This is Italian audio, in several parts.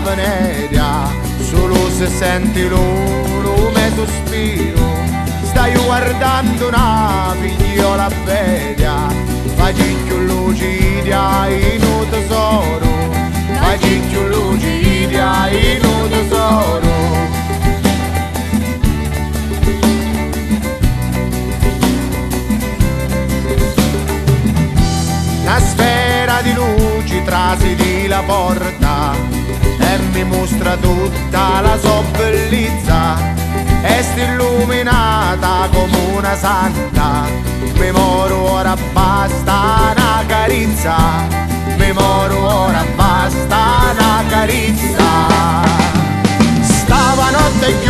Venezia, solo se senti loro me sospiro. Stai guardando una figliola bella, facci più lucidia in un tesoro, facci più lucidia in un tesoro. Una sfera di luci trasi di la porta e mi mostra tutta la sua bellezza, e sta illuminata come una santa. Mi moro ora basta una carizza, mi moro ora basta una carizza. Stava notte e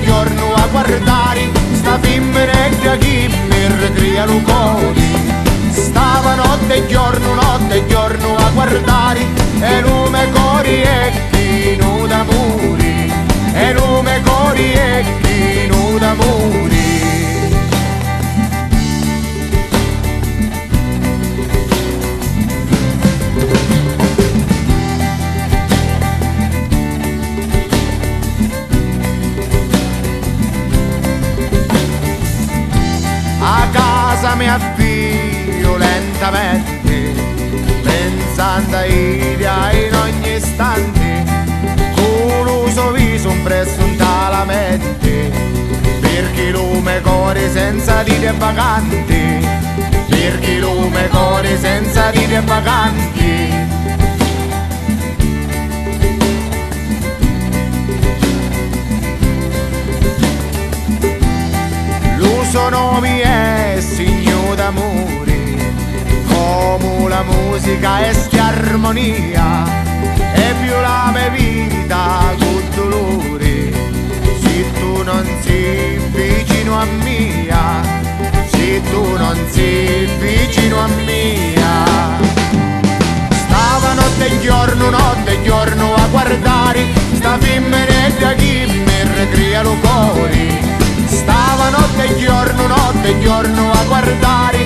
giorno a guardare sta femmina che mi ricrea lucori. Stava notte e giorno a guardare e lume cori e chi nuda muri, e lume cori e chi nuda muri. A casa mi avvio lentamente, pensando a Iria in ogni istante, con l'uso viso impresso in tala mente, perché lume core senza dire vacanti, perché lume core senza dire vacanti. Sono mie signore d'amore, come la musica è sti armonia, e più la mia vita con dolore, se tu non sei vicino a mia, se tu non sei vicino a mia. Stava notte e giorno a guardare sta femmina che mi ricrea lucori. Stava notte e giorno a guardare